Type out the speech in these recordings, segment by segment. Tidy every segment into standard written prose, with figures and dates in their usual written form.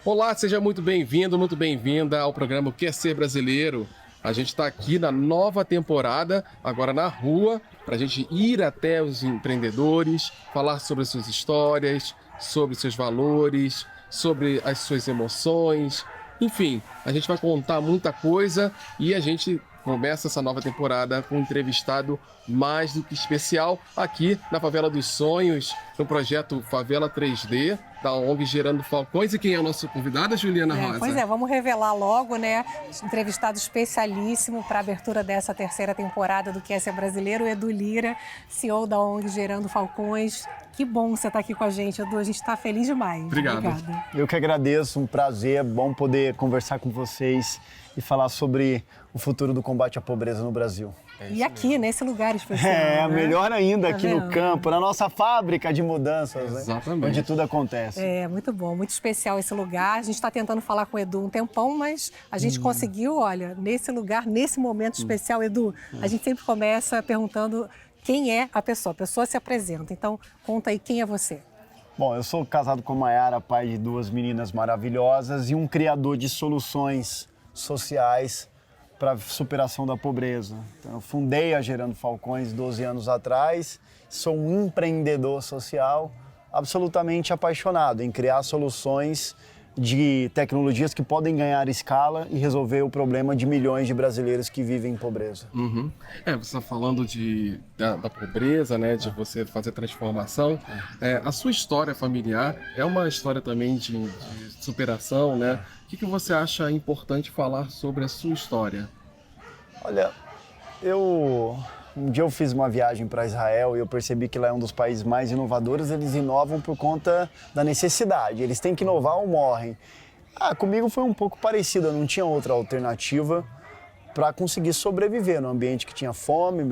Olá, seja muito bem-vindo, muito bem-vinda ao programa O Quer Ser Brasileiro. A gente está aqui na nova temporada, agora na rua, para a gente ir até os empreendedores, falar sobre as suas histórias, sobre os seus valores, sobre as suas emoções. Enfim, a gente vai contar muita coisa e a gente começa essa nova temporada com um entrevistado mais do que especial aqui na Favela dos Sonhos, no projeto Favela 3D, da ONG Gerando Falcões. E quem é a nossa convidada, Juliana Rosa? Pois é, vamos revelar logo, né? Entrevistado especialíssimo para a abertura dessa terceira temporada do Quer Ser Brasileiro, Edu Lira, CEO da ONG Gerando Falcões. Que bom você estar aqui com a gente, Edu. A gente está feliz demais. Obrigado. Obrigada. Eu que agradeço, um prazer, é bom poder conversar com vocês e falar sobre o futuro do combate à pobreza no Brasil. E aqui, nesse lugar especial. né? Melhor ainda Tá aqui vendo? no campo, na nossa fábrica de mudanças, né? Exatamente. Onde tudo acontece. É, muito bom, muito especial esse lugar. A gente está tentando falar com o Edu um tempão, mas a gente conseguiu, olha, nesse lugar, nesse momento especial. Edu, a gente sempre começa perguntando quem é a pessoa se apresenta. Então, conta aí, quem é você? Bom, eu sou casado com a Mayara, pai de duas meninas maravilhosas e um criador de soluções sociais para a superação da pobreza. Então, eu fundei a Gerando Falcões 12 anos atrás, sou um empreendedor social absolutamente apaixonado em criar soluções de tecnologias que podem ganhar escala e resolver o problema de milhões de brasileiros que vivem em pobreza. Uhum. Você está falando da pobreza, né, de você fazer transformação. A sua história familiar é uma história também de superação, né? O que você acha importante falar sobre a sua história? Olha, um dia eu fiz uma viagem para Israel e eu percebi que lá é um dos países mais inovadores. Eles inovam por conta da necessidade, eles têm que inovar ou morrem. Comigo foi um pouco parecido, eu não tinha outra alternativa para conseguir sobreviver num ambiente que tinha fome.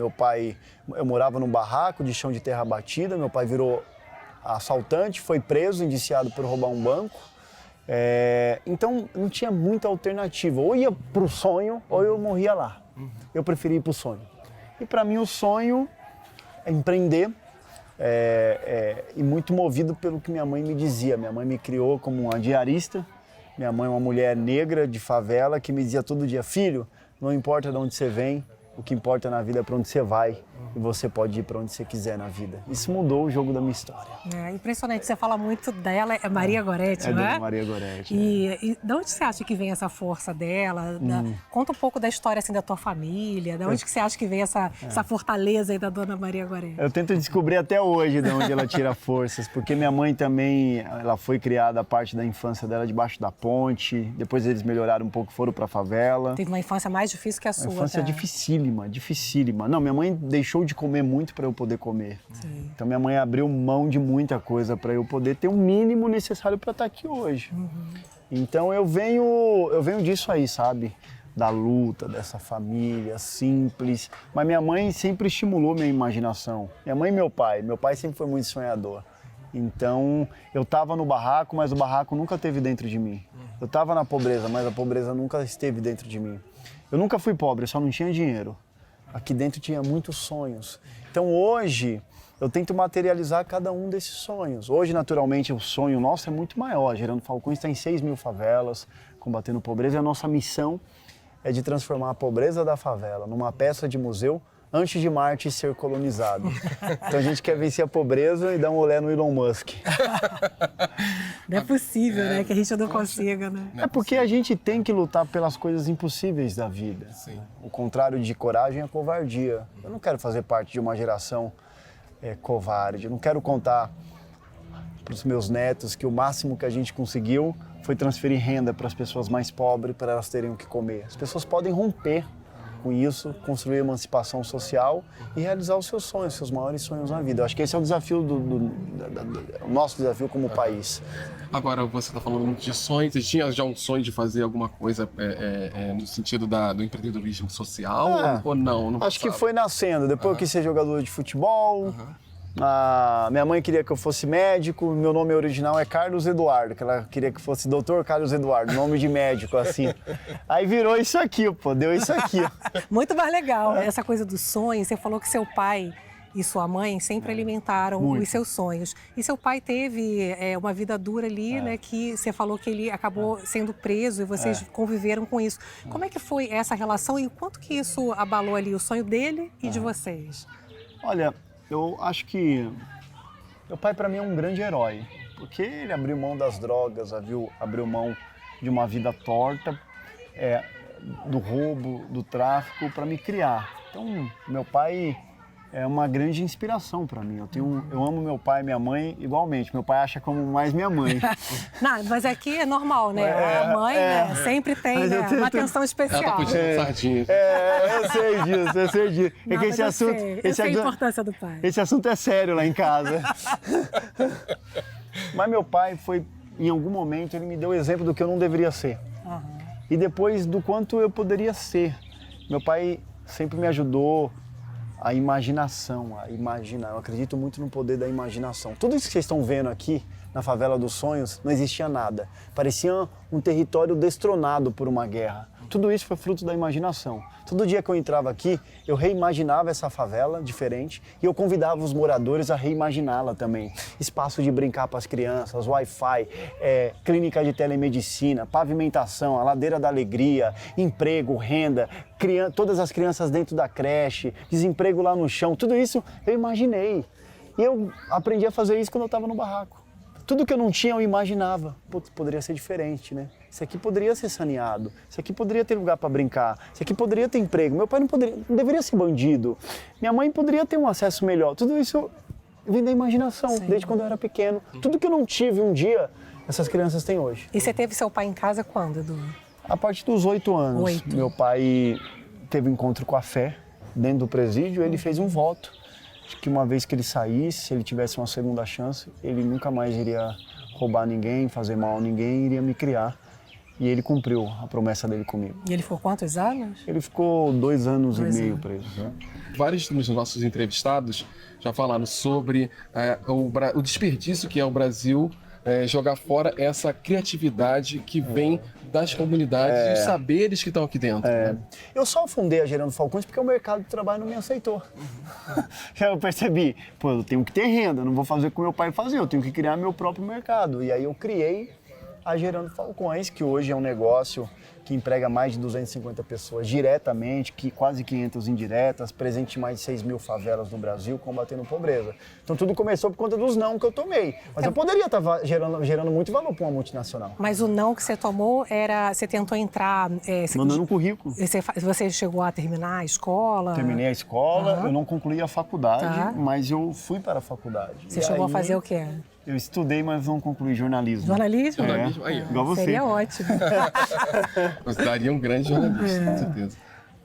Eu morava num barraco de chão de terra batida, meu pai virou assaltante, foi preso, indiciado por roubar um banco. Então não tinha muita alternativa, ou ia para o sonho ou eu morria lá. Eu preferi ir para o sonho. E para mim o sonho é empreender, e muito movido pelo que minha mãe me dizia. Minha mãe me criou como uma diarista, minha mãe é uma mulher negra de favela que me dizia todo dia: filho, não importa de onde você vem, o que importa na vida é para onde você vai. E você pode ir para onde você quiser na vida. Isso mudou o jogo da minha história. É impressionante, você fala muito dela, é Maria Goretti, não é? Dona Maria Goretti. E de onde você acha que vem essa força dela? Conta um pouco da história assim, da tua família, de onde que você acha que vem essa fortaleza aí da Dona Maria Goretti? Eu tento descobrir até hoje de onde ela tira forças, porque minha mãe também, ela foi criada a parte da infância dela debaixo da ponte, depois eles melhoraram um pouco, foram para a favela. Teve uma infância mais difícil que a sua, Uma infância tá? dificílima, dificílima. Não, minha mãe deixou de comer muito para eu poder comer. Sim. Então minha mãe abriu mão de muita coisa para eu poder ter o mínimo necessário para estar aqui hoje. Então eu venho disso aí, sabe? Da luta, dessa família simples. Mas minha mãe sempre estimulou minha imaginação. Minha mãe e meu pai. Meu pai sempre foi muito sonhador. Então eu estava no barraco, mas o barraco nunca esteve dentro de mim. Eu estava na pobreza, mas a pobreza nunca esteve dentro de mim. Eu nunca fui pobre, eu só não tinha dinheiro. Aqui dentro tinha muitos sonhos. Então hoje eu tento materializar cada um desses sonhos. Hoje, naturalmente, o sonho nosso é muito maior. Gerando Falcões está em 6 mil favelas, combatendo pobreza. E a nossa missão é de transformar a pobreza da favela numa peça de museu antes de Marte ser colonizado. Então a gente quer vencer a pobreza e dar um olé no Elon Musk. Não é possível, né? Que a gente não consiga, né? É porque a gente tem que lutar pelas coisas impossíveis da vida. Sim. O contrário de coragem é covardia. Eu não quero fazer parte de uma geração covarde. Eu não quero contar para os meus netos que o máximo que a gente conseguiu foi transferir renda para as pessoas mais pobres, para elas terem o que comer. As pessoas podem romper com isso, construir emancipação social e realizar os seus sonhos, seus maiores sonhos na vida. Eu acho que esse é o desafio o nosso desafio como país. Agora, você está falando muito de sonhos. Você tinha já um sonho de fazer alguma coisa no sentido do empreendedorismo social ou não? Não acho que foi nascendo. Depois eu quis ser jogador de futebol. Minha mãe queria que eu fosse médico, meu nome original é Carlos Eduardo, que ela queria que fosse Dr. Carlos Eduardo, nome de médico, assim. Aí virou isso aqui, deu isso aqui. Muito mais legal, essa coisa do sonho. Você falou que seu pai e sua mãe sempre alimentaram Muito. os seus sonhos. E seu pai teve uma vida dura ali, né, que você falou que ele acabou sendo preso e vocês conviveram com isso. Como é que foi essa relação e o quanto que isso abalou ali o sonho dele e de vocês? Olha, eu acho que meu pai para mim é um grande herói, porque ele abriu mão das drogas, abriu mão de uma vida torta, do roubo, do tráfico, para me criar. Então, meu pai é uma grande inspiração para mim. Eu amo meu pai e minha mãe igualmente. Meu pai acha como mais minha mãe. Não, mas aqui é normal, né? A mãe né, sempre tem uma atenção especial. Ela tá puxando sardinha. Eu sei disso. Não, que esse assunto, eu sei a importância do pai. Esse assunto é sério lá em casa. Mas meu pai em algum momento, ele me deu o exemplo do que eu não deveria ser. E depois do quanto eu poderia ser. Meu pai sempre me ajudou a imaginação, a imaginar. Eu acredito muito no poder da imaginação. Tudo isso que vocês estão vendo aqui, na Favela dos Sonhos, não existia nada. Parecia um território destronado por uma guerra. Tudo isso foi fruto da imaginação. Todo dia que eu entrava aqui, eu reimaginava essa favela diferente e eu convidava os moradores a reimaginá-la também. Espaço de brincar para as crianças, Wi-Fi, clínica de telemedicina, pavimentação, a ladeira da alegria, emprego, renda, todas as crianças dentro da creche, desemprego lá no chão, tudo isso eu imaginei. E eu aprendi a fazer isso quando eu estava no barraco. Tudo que eu não tinha, eu imaginava. Putz, poderia ser diferente, né? Isso aqui poderia ser saneado. Isso aqui poderia ter lugar para brincar. Isso aqui poderia ter emprego. Meu pai não deveria ser bandido. Minha mãe poderia ter um acesso melhor. Tudo isso vem da imaginação, desde quando eu era pequeno. Tudo que eu não tive um dia, essas crianças têm hoje. E você teve seu pai em casa quando, Edu? A partir dos 8 anos. 8. Meu pai teve um encontro com a fé dentro do presídio. Ele fez um voto. Que uma vez que ele saísse, se ele tivesse uma segunda chance, ele nunca mais iria roubar ninguém, fazer mal a ninguém, iria me criar. E ele cumpriu a promessa dele comigo. E ele ficou quantos anos? Ele ficou 2 anos e meio preso. Né? Vários dos nossos entrevistados já falaram sobre o desperdício que é o Brasil jogar fora essa criatividade que vem das comunidades e os saberes que estão aqui dentro. Né? Eu só fundei a Gerando Falcões porque o mercado de trabalho não me aceitou. Eu percebi, eu tenho que ter renda, não vou fazer o que meu pai fazia, eu tenho que criar meu próprio mercado. E aí eu criei a Gerando Falcões, que hoje é um negócio que emprega mais de 250 pessoas diretamente, quase 500 indiretas, presente em mais de 6 mil favelas no Brasil, combatendo pobreza. Então tudo começou por conta dos não que eu tomei. Mas eu poderia estar gerando muito valor para uma multinacional. Mas o não que você tomou era... Você tentou entrar... Mandando um currículo. Você chegou a terminar a escola? Terminei a escola, eu não concluí a faculdade, mas eu fui para a faculdade. Você chegou a fazer o quê? Eu estudei, mas não concluí jornalismo. Jornalismo? Jornalismo, aí, igual você. Seria ótimo. Você daria um grande jornalista, com certeza.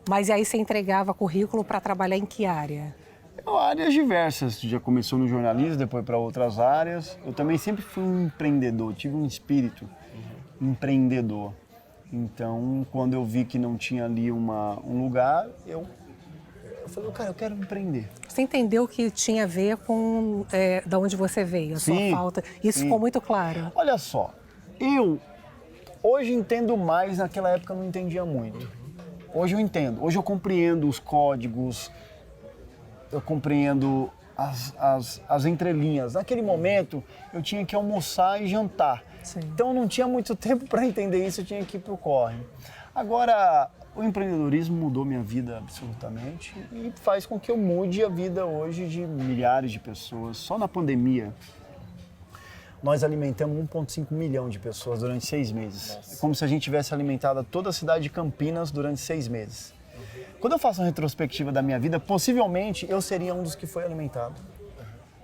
Mas aí você entregava currículo para trabalhar em que área? Áreas diversas. Já começou no jornalismo, depois para outras áreas. Eu também sempre fui um empreendedor, tive um espírito empreendedor. Então, quando eu vi que não tinha ali um lugar, eu falei, cara, eu quero empreender. Você entendeu que tinha a ver com da onde você veio, a sua falta. Isso ficou muito claro. Olha só, eu hoje entendo mais, naquela época eu não entendia muito. Hoje eu entendo, hoje eu compreendo os códigos, eu compreendo as entrelinhas. Naquele momento eu tinha que almoçar e jantar. Sim. Então eu não tinha muito tempo para entender isso, eu tinha que ir pro corre. Agora, o empreendedorismo mudou minha vida absolutamente e faz com que eu mude a vida hoje de milhares de pessoas. Só na pandemia, nós alimentamos 1,5 milhão de pessoas durante 6 meses. Nossa. É como se a gente tivesse alimentado toda a cidade de Campinas durante 6 meses. Quando eu faço uma retrospectiva da minha vida, possivelmente eu seria um dos que foi alimentado.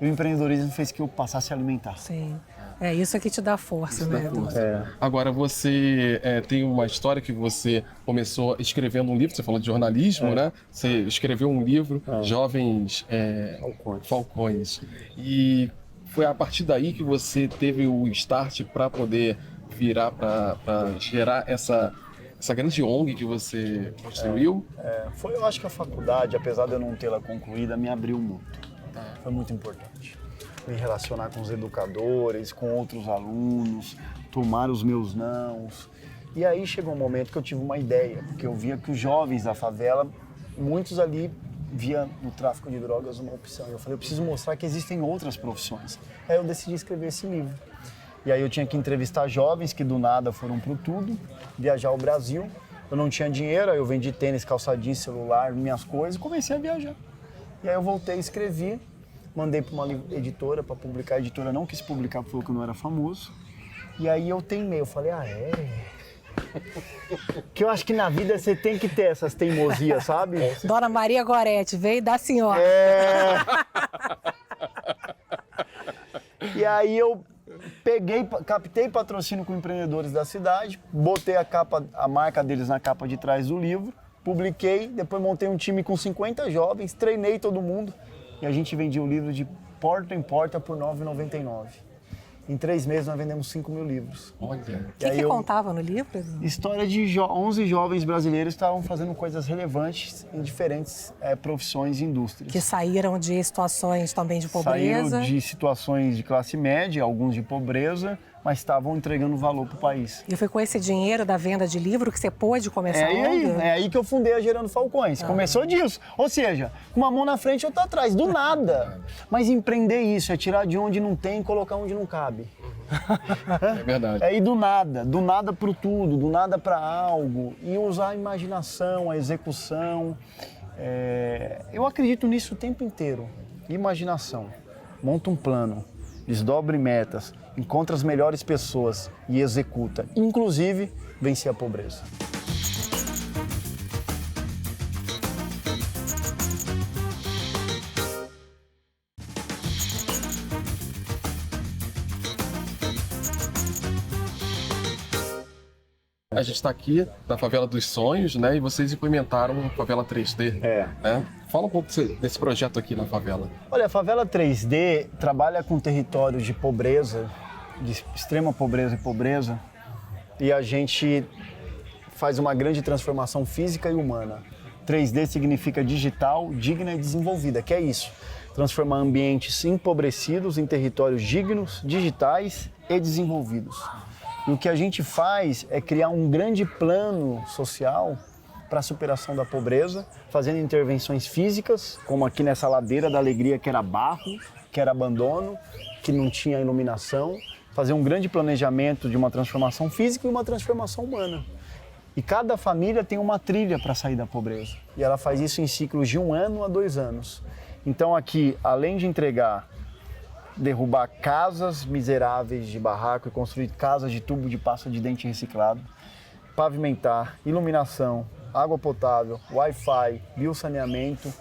E o empreendedorismo fez que eu passasse a alimentar. Sim. É isso que te dá força, né? Agora, você tem uma história que você começou escrevendo um livro, você falou de jornalismo, né? Você escreveu um livro, Jovens Falcões. E foi a partir daí que você teve o start para poder virar, para gerar essa grande ONG que você construiu? Eu acho que a faculdade, apesar de eu não tê-la concluída, me abriu muito. Foi muito importante. Me relacionar com os educadores, com outros alunos, tomar os meus nãos. E aí chegou um momento que eu tive uma ideia, porque eu via que os jovens da favela, muitos ali via no tráfico de drogas uma opção. Eu falei, eu preciso mostrar que existem outras profissões. Aí eu decidi escrever esse livro. E aí eu tinha que entrevistar jovens que do nada foram pro tudo, viajar ao Brasil. Eu não tinha dinheiro, aí eu vendi tênis, calça jeans, celular, minhas coisas e comecei a viajar. E aí eu voltei, escrevi, mandei para uma editora para publicar. A editora não quis publicar, falou que eu não era famoso. E aí eu teimei, eu falei, que eu acho que na vida você tem que ter essas teimosias, sabe? Dona Maria Goretti, veio da senhora. E aí eu captei patrocínio com empreendedores da cidade, botei a marca deles na capa de trás do livro, publiquei, depois montei um time com 50 jovens, treinei todo mundo e a gente vendia o livro de porta em porta por R$ 9,99. Em 3 meses nós vendemos 5 mil livros. Olha. O que contava no livro, Edu? História de 11 jovens brasileiros que estavam fazendo coisas relevantes em diferentes profissões e indústrias. Que saíram de situações também de pobreza. Saíram de situações de classe média, alguns de pobreza, mas estavam entregando valor para o país. E foi com esse dinheiro da venda de livro que você pôde começar a ONG? É aí que eu fundei a Gerando Falcões. Começou disso. Ou seja, com uma mão na frente e outra atrás, do nada. Mas empreender isso é tirar de onde não tem e colocar onde não cabe. É verdade. É ir do nada pro tudo, do nada para algo. E usar a imaginação, a execução. Eu acredito nisso o tempo inteiro. Imaginação. Monta um plano, desdobre metas, encontra as melhores pessoas e executa. Inclusive, vencer a pobreza. A gente está aqui na Favela dos Sonhos, né? E vocês implementaram a Favela 3D. Né? Fala um pouco desse projeto aqui na favela. Olha, a Favela 3D trabalha com territórios de pobreza, de extrema pobreza e pobreza, e a gente faz uma grande transformação física e humana. 3D significa digital, digna e desenvolvida, que é isso. Transformar ambientes empobrecidos em territórios dignos, digitais e desenvolvidos. E o que a gente faz é criar um grande plano social para a superação da pobreza, fazendo intervenções físicas, como aqui nessa ladeira da alegria que era barro, que era abandono, que não tinha iluminação, fazer um grande planejamento de uma transformação física e uma transformação humana. E cada família tem uma trilha para sair da pobreza. E ela faz isso em ciclos de 1 ano a 2 anos. Então aqui, além de derrubar casas miseráveis de barraco e construir casas de tubo de pasta de dente reciclado, pavimentar, iluminação, água potável, Wi-Fi, biosaneamento,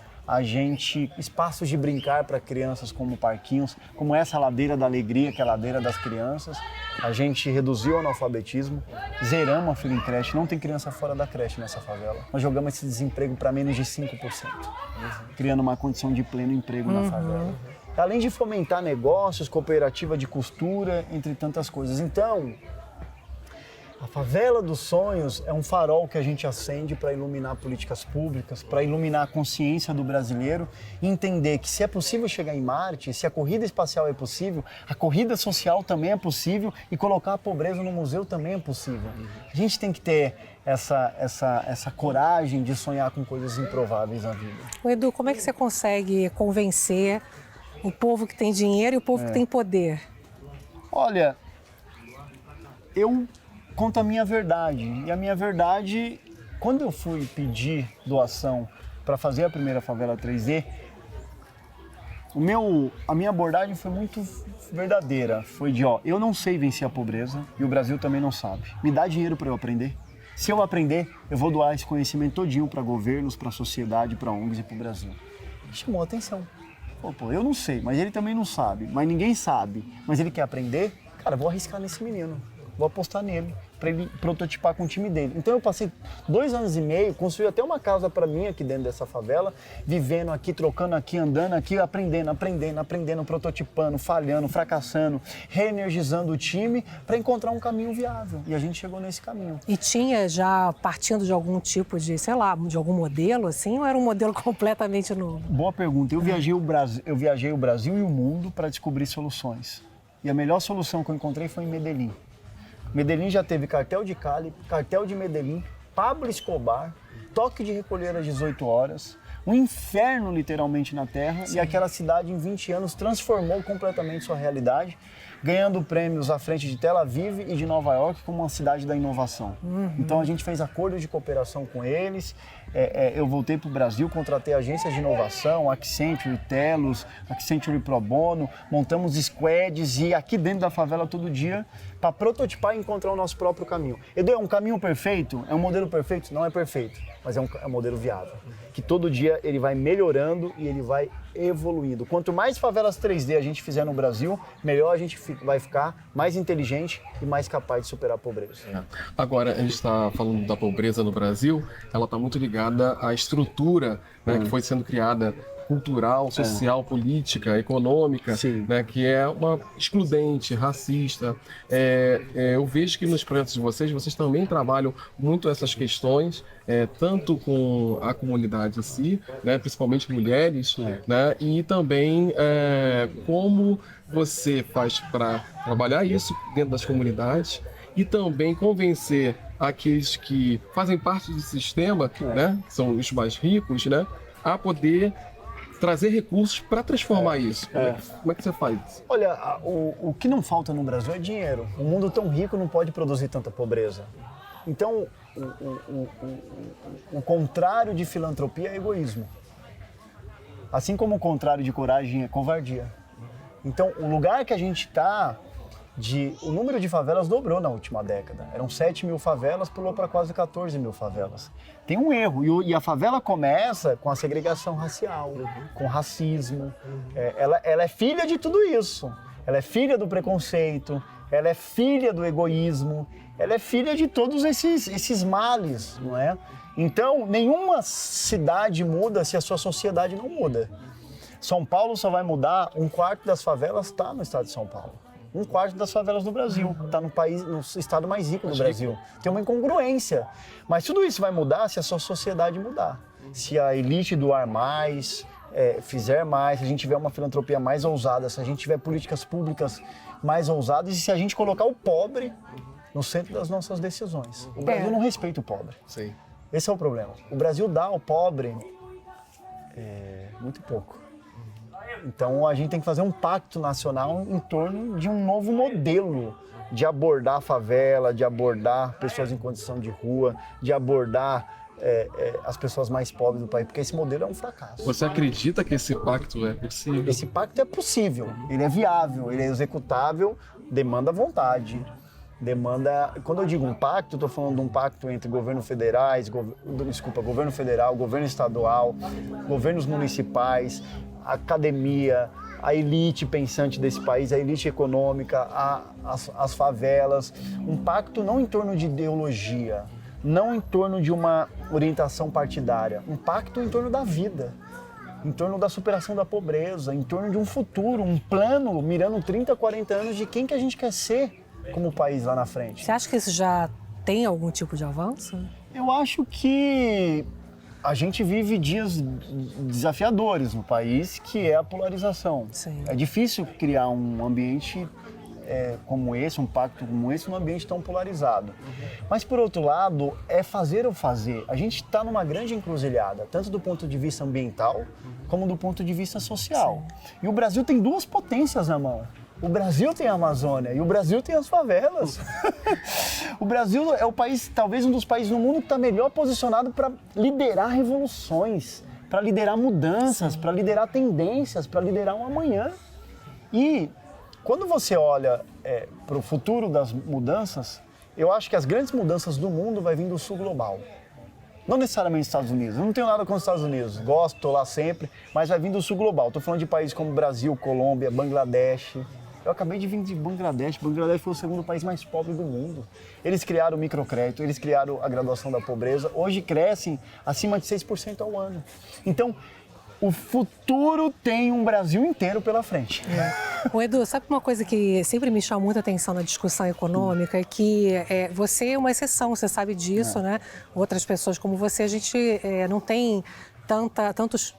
espaços de brincar para crianças como parquinhos, como essa ladeira da alegria, que é a ladeira das crianças. A gente reduziu o analfabetismo, zeramos a fila em creche, não tem criança fora da creche nessa favela. Nós jogamos esse desemprego para menos de 5%, criando uma condição de pleno emprego na favela. Além de fomentar negócios, cooperativa de costura, entre tantas coisas. Então, a Favela dos Sonhos é um farol que a gente acende para iluminar políticas públicas, para iluminar a consciência do brasileiro e entender que se é possível chegar em Marte, se a corrida espacial é possível, a corrida social também é possível e colocar a pobreza no museu também é possível. A gente tem que ter essa coragem de sonhar com coisas improváveis na vida. Edu, como é que você consegue convencer o povo que tem dinheiro e o povo que tem poder? Olha, eu conto a minha verdade. E a minha verdade, quando eu fui pedir doação para fazer a primeira Favela 3D, a minha abordagem foi muito verdadeira. Foi de, eu não sei vencer a pobreza e o Brasil também não sabe. Me dá dinheiro para eu aprender. Se eu aprender, eu vou doar esse conhecimento todinho para governos, para a sociedade, para ONGs e para o Brasil. Chamou a atenção. Pô, eu não sei, mas ele também não sabe, mas ninguém sabe, mas ele quer aprender, cara, vou arriscar nesse menino, vou apostar nele, para ele prototipar com o time dele. Então eu passei 2 anos e meio, construí até uma casa para mim aqui dentro dessa favela, vivendo aqui, trocando aqui, andando aqui, aprendendo, prototipando, falhando, fracassando, reenergizando o time para encontrar um caminho viável. E a gente chegou nesse caminho. E tinha já partindo de algum tipo de, sei lá, de algum modelo assim, ou era um modelo completamente novo? Boa pergunta. Eu viajei o Brasil e o mundo para descobrir soluções. E a melhor solução que eu encontrei foi em Medellín. Medellín já teve cartel de Cali, cartel de Medellín, Pablo Escobar, toque de recolher às 18 horas, um inferno literalmente na Terra, e aquela cidade em 20 anos transformou completamente sua realidade, ganhando prêmios à frente de Tel Aviv e de Nova York como uma cidade da inovação. Então a gente fez acordos de cooperação com eles, eu voltei para o Brasil, contratei agências de inovação, Accenture, Telos, Accenture Pro Bono, montamos squads e aqui dentro da favela todo dia para prototipar e encontrar o nosso próprio caminho. Edu, é um caminho perfeito? É um modelo perfeito? Não é perfeito, mas é um modelo viável. Que todo dia ele vai melhorando e ele vai evoluindo. Quanto mais favelas 3D a gente fizer no Brasil, melhor a gente vai ficar, mais inteligente e mais capaz de superar a pobreza. Agora, a gente está falando da pobreza no Brasil, ela está muito ligada à estrutura, né, que foi sendo criada, cultural, social, política, econômica, né, que é uma excludente, racista. Eu vejo que nos projetos de vocês também trabalham muito essas questões, tanto com a comunidade em si, né, principalmente mulheres, né, e também como você faz para trabalhar isso dentro das comunidades e também convencer aqueles que fazem parte do sistema, né, que são os mais ricos, né, a poder trazer recursos para transformar isso. Como é que você faz isso? Olha, o que não falta no Brasil é dinheiro. Um mundo tão rico não pode produzir tanta pobreza. Então, o contrário de filantropia é egoísmo. Assim como o contrário de coragem é covardia. Então, o lugar que a gente está, o número de favelas dobrou na última década. Eram 7 mil favelas, pulou para quase 14 mil favelas. Tem um erro, e a favela começa com a segregação racial, com racismo. Ela é filha de tudo isso. Ela é filha do preconceito, ela é filha do egoísmo, ela é filha de todos esses males, não é? Então, nenhuma cidade muda se a sua sociedade não muda. São Paulo só vai mudar, 1/4 das favelas está no estado de São Paulo. 1/4 das favelas do Brasil está no estado mais rico do Brasil. Tem uma incongruência. Mas tudo isso vai mudar se a sua sociedade mudar. Se a elite doar mais, fizer mais, se a gente tiver uma filantropia mais ousada, se a gente tiver políticas públicas mais ousadas e se a gente colocar o pobre no centro das nossas decisões. O Brasil não respeita o pobre. Sim. Esse é o problema. O Brasil dá ao pobre muito pouco. Então a gente tem que fazer um pacto nacional em torno de um novo modelo de abordar a favela, de abordar pessoas em condição de rua, de abordar as pessoas mais pobres do país, porque esse modelo é um fracasso. Você acredita que esse pacto é possível? Esse pacto é possível, ele é viável, ele é executável, demanda vontade. Quando eu digo um pacto, eu estou falando de um pacto entre governo federal, governo estadual, governos municipais, a academia, a elite pensante desse país, a elite econômica, as favelas. Um pacto não em torno de ideologia, não em torno de uma orientação partidária, um pacto em torno da vida, em torno da superação da pobreza, em torno de um futuro, um plano mirando 30, 40 anos de quem que a gente quer ser como país lá na frente. Você acha que isso já tem algum tipo de avanço? Eu acho que a gente vive dias desafiadores no país, que é a polarização. Sim. É difícil criar um ambiente como esse, um pacto como esse, num ambiente tão polarizado. Mas, por outro lado, é fazer ou fazer. A gente está numa grande encruzilhada, tanto do ponto de vista ambiental, como do ponto de vista social. Sim. E o Brasil tem duas potências na mão. O Brasil tem a Amazônia e o Brasil tem as favelas. O Brasil é o país, talvez um dos países no mundo que está melhor posicionado para liderar revoluções, para liderar mudanças, para liderar tendências, para liderar um amanhã. E quando você olha para o futuro das mudanças, eu acho que as grandes mudanças do mundo vai vir do sul global. Não necessariamente dos Estados Unidos, eu não tenho nada com os Estados Unidos, gosto, estou lá sempre, mas vai vir do sul global. Estou falando de países como Brasil, Colômbia, Bangladesh. Eu acabei de vir de Bangladesh. Bangladesh foi o segundo país mais pobre do mundo. Eles criaram o microcrédito, eles criaram a graduação da pobreza. Hoje crescem acima de 6% ao ano. Então, o futuro tem um Brasil inteiro pela frente. Ô Edu, sabe uma coisa que sempre me chama muita atenção na discussão econômica é que você é uma exceção, você sabe disso, né? Outras pessoas como você, a gente não tem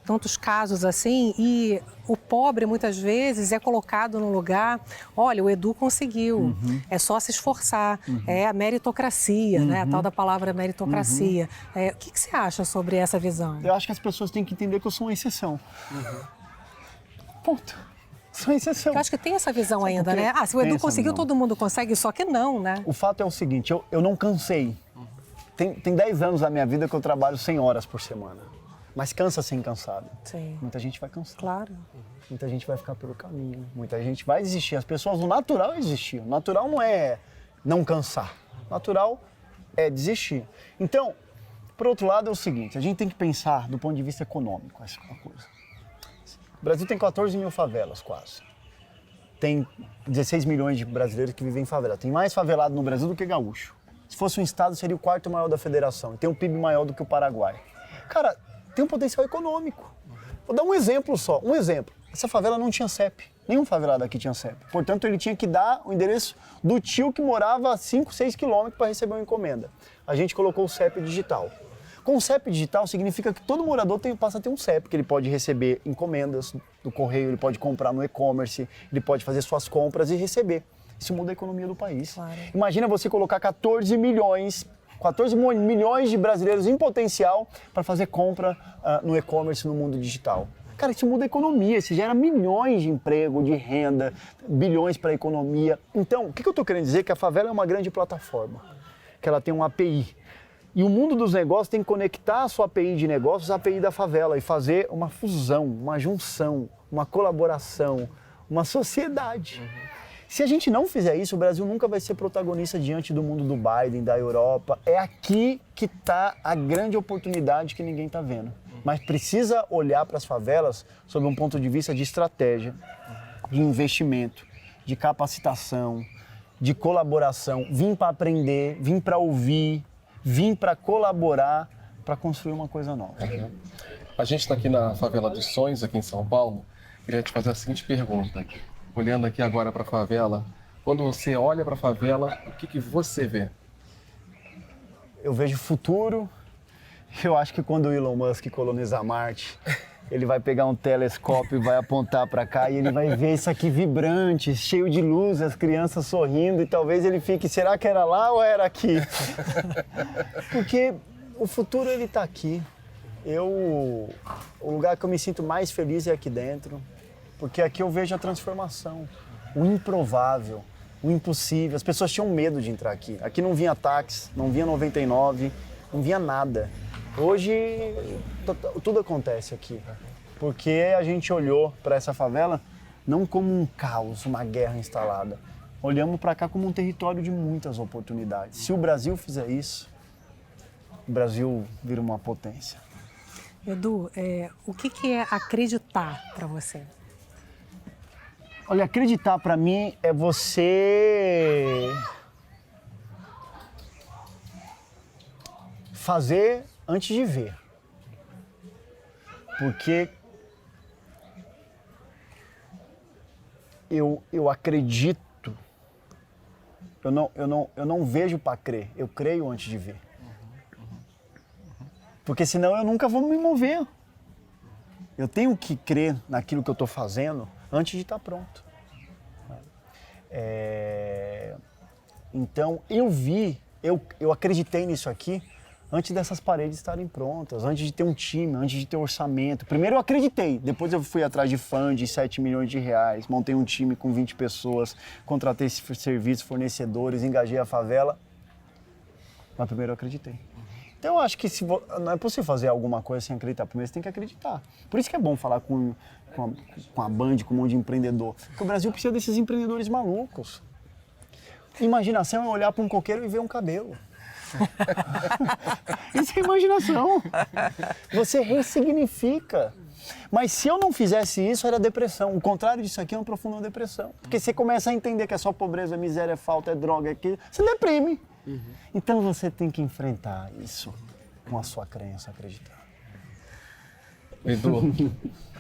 tantos casos assim, e o pobre muitas vezes é colocado no lugar, olha, o Edu conseguiu, é só se esforçar, é a meritocracia, né? A tal da palavra meritocracia. O que você acha sobre essa visão? Eu acho que as pessoas têm que entender que eu sou uma exceção. Ponto. Sou exceção. Eu acho que tem essa visão ainda, né? Se o Edu conseguiu, todo mundo consegue, só que não, né? O fato é o seguinte, eu não cansei. Tem 10 anos da minha vida que eu trabalho 100 horas por semana. Mas cansa sem cansado. Sim. Muita gente vai cansar. Claro. Muita gente vai ficar pelo caminho. Muita gente vai desistir. As pessoas, o natural é desistir. O natural não é não cansar. O natural é desistir. Então, por outro lado, é o seguinte, a gente tem que pensar do ponto de vista econômico essa coisa. O Brasil tem 14 mil favelas, quase. Tem 16 milhões de brasileiros que vivem em favela. Tem mais favelado no Brasil do que gaúcho. Se fosse um estado, seria o quarto maior da federação. E tem um PIB maior do que o Paraguai. Cara, tem um potencial econômico. Vou dar um exemplo só, um exemplo. Essa favela não tinha CEP. Nenhum favelado aqui tinha CEP. Portanto, ele tinha que dar o endereço do tio que morava a 5, 6 quilômetros para receber uma encomenda. A gente colocou o CEP digital. Com o CEP digital significa que todo morador passa a ter um CEP, que ele pode receber encomendas do correio, ele pode comprar no e-commerce, ele pode fazer suas compras e receber. Isso muda a economia do país. Claro. Imagina você colocar 14 milhões de brasileiros em potencial para fazer compra no e-commerce, no mundo digital. Cara, isso muda a economia, isso gera milhões de emprego, de renda, bilhões para a economia. Então, o que eu estou querendo dizer? Que a favela é uma grande plataforma, que ela tem um API. E o mundo dos negócios tem que conectar a sua API de negócios à API da favela e fazer uma fusão, uma junção, uma colaboração, uma sociedade. Se a gente não fizer isso, o Brasil nunca vai ser protagonista diante do mundo do Biden, da Europa. É aqui que está a grande oportunidade que ninguém está vendo. Mas precisa olhar para as favelas sob um ponto de vista de estratégia, de investimento, de capacitação, de colaboração. Vim para aprender, vim para ouvir, vim para colaborar, para construir uma coisa nova. A gente está aqui na Favela dos Sonhos, aqui em São Paulo. Queria te fazer a seguinte pergunta. Olhando aqui agora para a favela, quando você olha para a favela, o que você vê? Eu vejo futuro. Eu acho que quando o Elon Musk colonizar Marte, ele vai pegar um telescópio e vai apontar para cá e ele vai ver isso aqui vibrante, cheio de luz, as crianças sorrindo e talvez ele fique, será que era lá ou era aqui? Porque o futuro ele está aqui. O lugar que eu me sinto mais feliz é aqui dentro. Porque aqui eu vejo a transformação, o improvável, o impossível. As pessoas tinham medo de entrar aqui. Aqui não vinha táxi, não vinha 99, não vinha nada. Hoje tudo acontece aqui, porque a gente olhou para essa favela não como um caos, uma guerra instalada. Olhamos para cá como um território de muitas oportunidades. Se o Brasil fizer isso, o Brasil vira uma potência. Edu, o que é acreditar para você? Olha, acreditar para mim é você fazer antes de ver. Porque eu acredito, eu não vejo para crer, eu creio antes de ver. Porque senão eu nunca vou me mover. Eu tenho que crer naquilo que eu estou fazendo antes de estar pronto. Então, eu acreditei nisso aqui antes dessas paredes estarem prontas, antes de ter um time, antes de ter orçamento. Primeiro eu acreditei, depois eu fui atrás de fund de 7 milhões de reais, montei um time com 20 pessoas, contratei serviços, fornecedores, engajei a favela. Mas primeiro eu acreditei. Então eu acho que não é possível fazer alguma coisa sem acreditar. Primeiro você tem que acreditar. Por isso que é bom falar com a Band, com um monte de empreendedor. Porque o Brasil precisa desses empreendedores malucos. Imaginação é olhar para um coqueiro e ver um cabelo. Isso é imaginação. Você ressignifica. Mas se eu não fizesse isso, era depressão. O contrário disso aqui é uma profunda depressão. Porque você começa a entender que é só pobreza, miséria, falta, é droga, é aquilo. Você deprime. Então você tem que enfrentar isso com a sua crença, acreditar. Edu,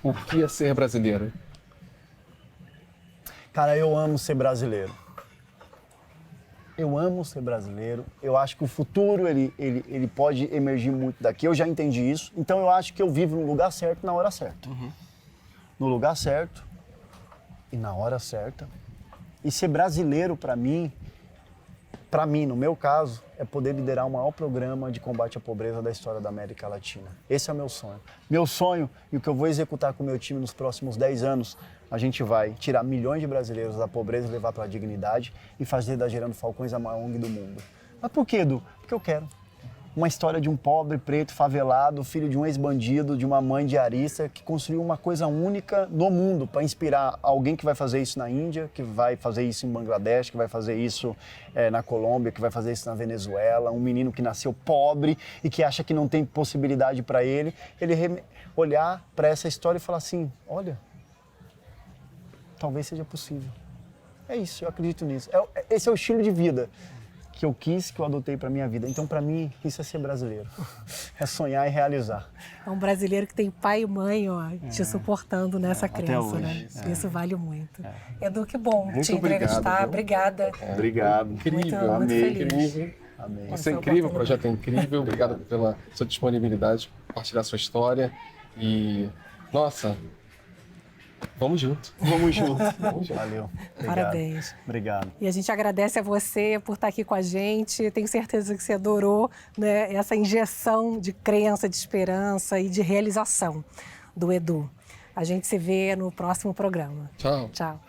o que é ser brasileiro? Cara, eu amo ser brasileiro. Eu amo ser brasileiro. Eu acho que o futuro, ele pode emergir muito daqui. Eu já entendi isso. Então, eu acho que eu vivo no lugar certo, na hora certa. No lugar certo e na hora certa. E ser brasileiro, para mim, no meu caso, é poder liderar o maior programa de combate à pobreza da história da América Latina. Esse é o meu sonho. Meu sonho e o que eu vou executar com o meu time nos próximos 10 anos, a gente vai tirar milhões de brasileiros da pobreza e levar para a dignidade e fazer da Gerando Falcões a maior ONG do mundo. Mas por quê, Edu? Porque eu quero. Uma história de um pobre, preto, favelado, filho de um ex-bandido, de uma mãe diarista, que construiu uma coisa única no mundo para inspirar alguém que vai fazer isso na Índia, que vai fazer isso em Bangladesh, que vai fazer isso na Colômbia, que vai fazer isso na Venezuela, um menino que nasceu pobre e que acha que não tem possibilidade para ele olhar para essa história e falar assim, olha, talvez seja possível. É isso, eu acredito nisso. Esse é o estilo de vida que eu quis, que eu adotei para minha vida. Então, para mim, isso é ser brasileiro. É sonhar e realizar. É um brasileiro que tem pai e mãe, ó, te suportando nessa crença, né? Isso vale muito. Edu, que bom te entrevistar. Obrigada. Obrigado. Incrível. Muito feliz. Incrível. Amém. Você é incrível, o projeto é incrível. Obrigado pela sua disponibilidade, compartilhar sua história. E, nossa, vamos junto. Vamos junto. Valeu. Obrigado. Parabéns. Obrigado. E a gente agradece a você por estar aqui com a gente. Tenho certeza que você adorou, né, essa injeção de crença, de esperança e de realização do Edu. A gente se vê no próximo programa. Tchau. Tchau.